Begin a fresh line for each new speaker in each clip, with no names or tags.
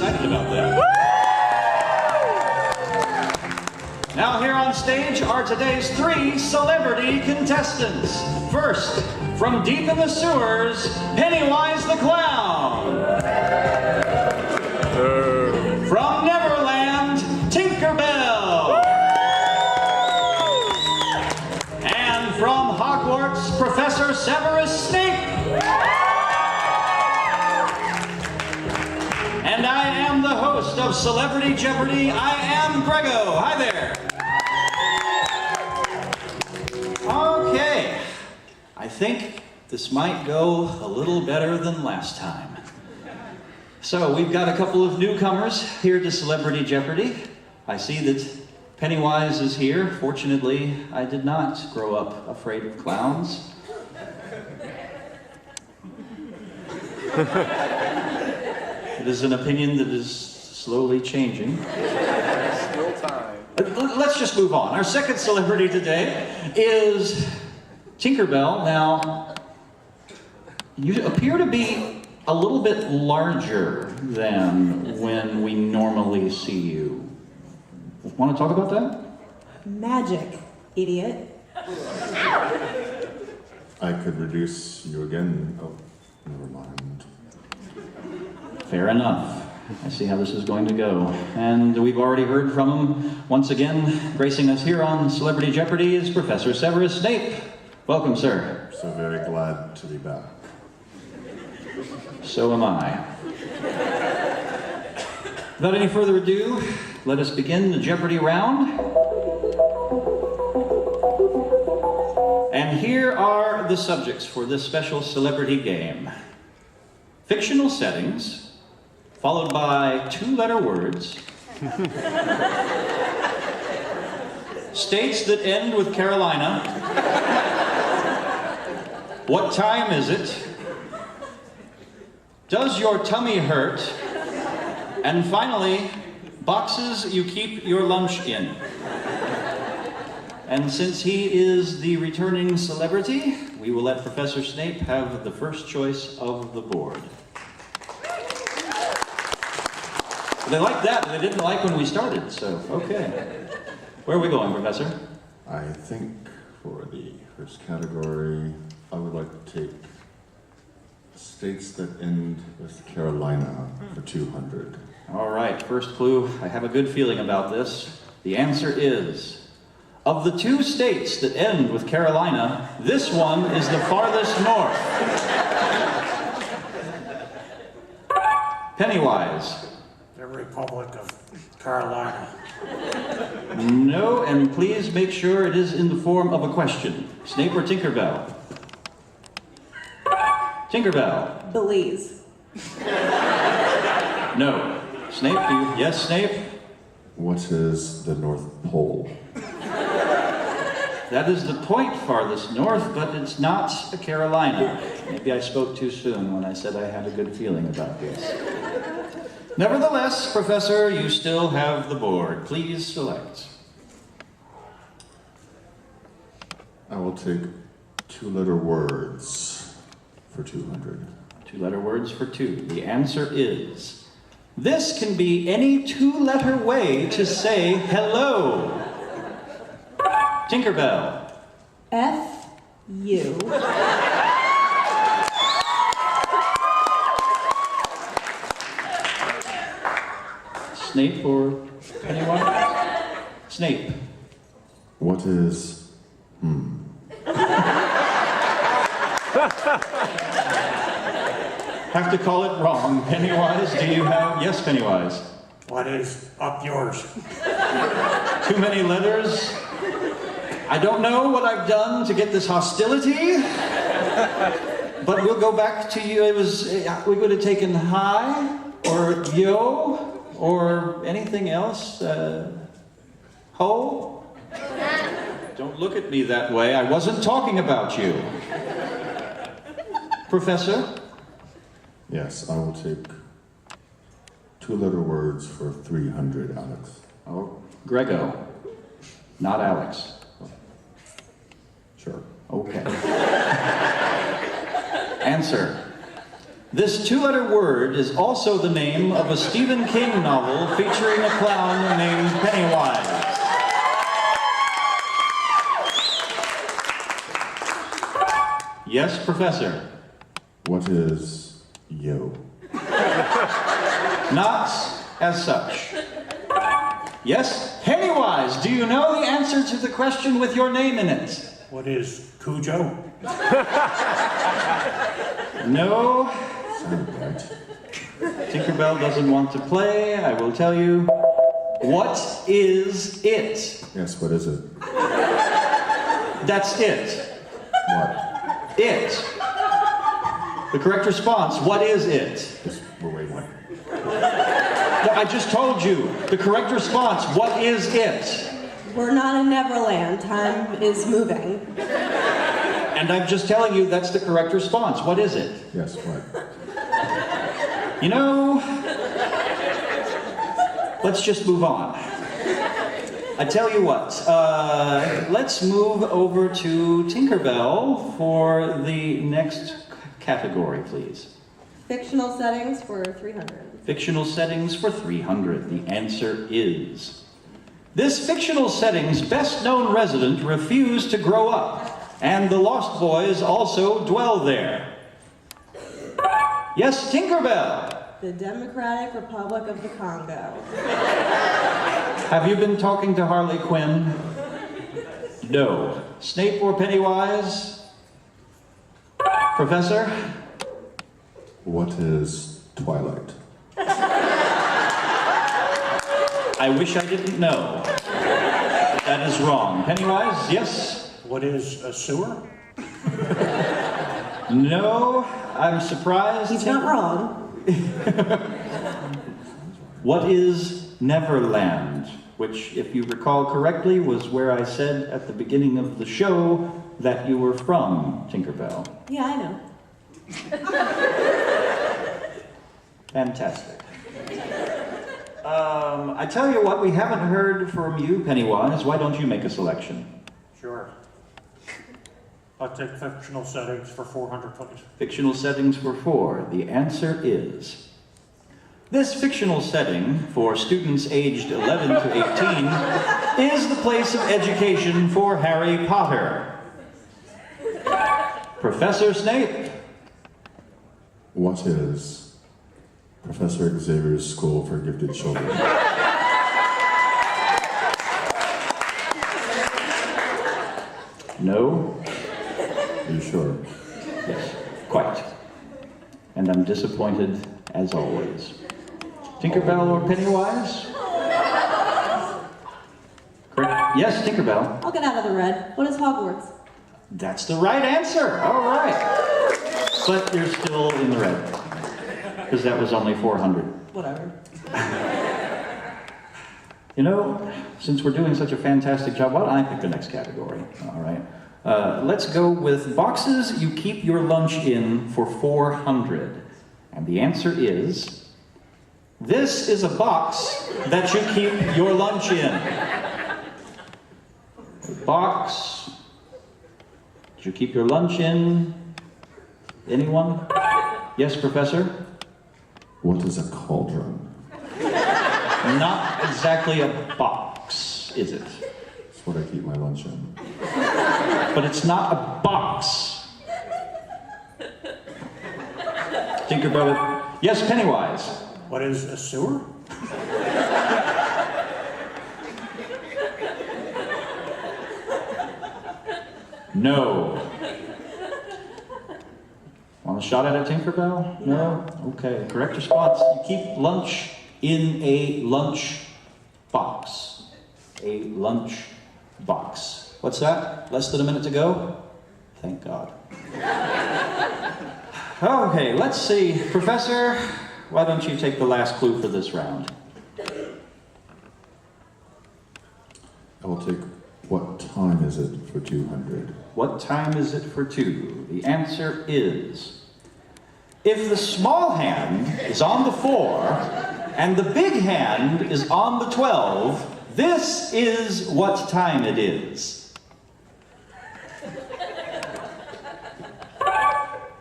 excited about that. Now here on stage are today's 3 celebrity contestants. First, from deep in the sewers, Pennywise the Clown. From Neverland, Tinkerbell. And from Hogwarts, Professor Severus Snape. And I am the host of Celebrity Jeopardy. I am Greggo. Hi there. Okay. I think this might go a little better than last time. So we've got a couple of newcomers here to Celebrity Jeopardy. I see that Pennywise is here. Fortunately, I did not grow up afraid of clowns. It is an opinion that is slowly changing.
Still time.
Let's just move on. Our second celebrity today is Tinkerbell. Now, you appear to be a little bit larger than when we normally see you. Want to talk about that?
Magic, idiot.
I could reduce you again. Oh, never mind.
Fair enough. I see how this is going to go. And we've already heard from him. Once again, gracing us here on Celebrity Jeopardy is Professor Severus Snape. Welcome, sir.
So very glad to be back.
So am I. Without any further ado, let us begin the Jeopardy round. And here are the subjects for this special celebrity game. Fictional settings, followed by 2-letter words. States that end with Carolina. What time is it? Does your tummy hurt? And finally, boxes you keep your lunch in. And since he is the returning celebrity, we will let Professor Snape have the first choice of the board. They liked that, but they didn't like when we started, so okay. Where are we going, Professor?
I think for the first category, I would like to take states that end with Carolina for 200.
All right, first clue. I have a good feeling about this. The answer is, of the 2 states that end with Carolina, this one is the farthest north. Pennywise.
The Republic of Carolina.
No, and please make sure it is in the form of a question. Snape or Tinkerbell? Tinkerbell.
Belize.
No. Snape, do you? Yes, Snape?
What is the North Pole?
That is the point farthest north, but it's not Carolina. Maybe I spoke too soon when I said I had a good feeling about this. Nevertheless, Professor, you still have the board. Please select.
I will take 2-letter words for 200.
2-letter words for 2. The answer is, this can be any 2-letter way to say hello. Tinkerbell.
F you.
Snape or Pennywise? Snape.
What is
Have to call it wrong. Pennywise, do you have? Yes, Pennywise.
What is up yours?
Too many letters. I don't know what I've done to get this hostility, but we'll go back to you. It was, we would have taken hi, or yo, or anything else. Ho? Don't look at me that way. I wasn't talking about you. Professor?
Yes, I will take 2-letter words for 300, Alex.
Oh, Greggo, not Alex.
Sure.
Okay. Answer. This two-letter word is also the name of a Stephen King novel featuring a clown named Pennywise. Yes, Professor.
What is yo?
Not as such. Yes, Pennywise, do you know the answer to the question with your name in it?
What is Cujo?
No.
Sounded right.
Tinkerbell doesn't want to play. I will tell you. What is it?
Yes, what is it?
That's it.
What?
It. The correct response, what is it?
Wait, what?
I just told you. The correct response, what is it?
We're not in Neverland. Time is moving.
And I'm just telling you that's the correct response. What is it?
Yes, what?
You know, let's just move on. I tell you what, let's move over to Tinkerbell for the next category, please.
Fictional settings for 300.
Fictional settings for 300. The answer is... This fictional setting's best-known resident refused to grow up, and the Lost Boys also dwell there. Yes, Tinkerbell!
The Democratic Republic of the Congo.
Have you been talking to Harley Quinn? No. Snape or Pennywise? Professor?
What is Twilight?
I wish I didn't know. That is wrong. Pennywise, yes?
What is a sewer?
No, I'm surprised.
He's not wrong.
What is Neverland? Which, if you recall correctly, was where I said at the beginning of the show that you were from, Tinkerbell.
Yeah, I know.
Fantastic. I tell you what, we haven't heard from you, Pennywise. Why don't you make a selection?
Sure. I'll take fictional settings for 400, please.
Fictional settings for 4. The answer is... This fictional setting for students aged 11 to 18 is the place of education for Harry Potter. Professor Snape.
What is Professor Xavier's School for Gifted Children?
No?
Are you sure?
Yes, quite. And I'm disappointed as always. Tinkerbell or Pennywise? Correct. Yes, Tinkerbell.
I'll get out of the red. What is Hogwarts?
That's the right answer. All right. But you're still in the red. Because that was only 400.
Whatever.
You know, since we're doing such a fantastic job, why don't I pick the next category? All right. Let's go with boxes you keep your lunch in for 400. And the answer is... This is a box that you keep your lunch in. A box that you keep your lunch in. Anyone? Yes, Professor?
What is a cauldron?
Not exactly a box, is it?
That's what I keep my lunch in.
But it's not a box. Tinkerbell. Yes, Pennywise.
What is a sewer?
No. Want a shot at it, Tinkerbell? No? Okay. Correct response. You keep lunch in a lunch box. A lunch box. What's that? Less than a minute to go? Thank God. Okay, let's see. Professor, why don't you take the last clue for this round?
I will take what time is it for 200?
What time is it for 2? The answer is... If the small hand is on the 4 and the big hand is on the 12, this is what time it is.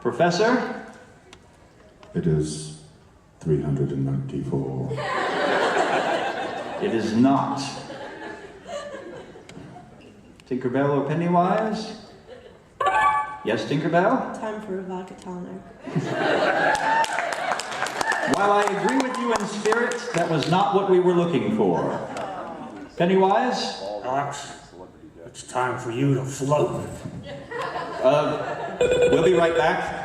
Professor?
It is 394.
It is not. Tinkerbell or Pennywise? Yes, Tinkerbell?
Time for a vodka tonic.
While I agree with you in spirit, that was not what we were looking for. Pennywise?
Alex, it's time for you to float.
We'll be right back.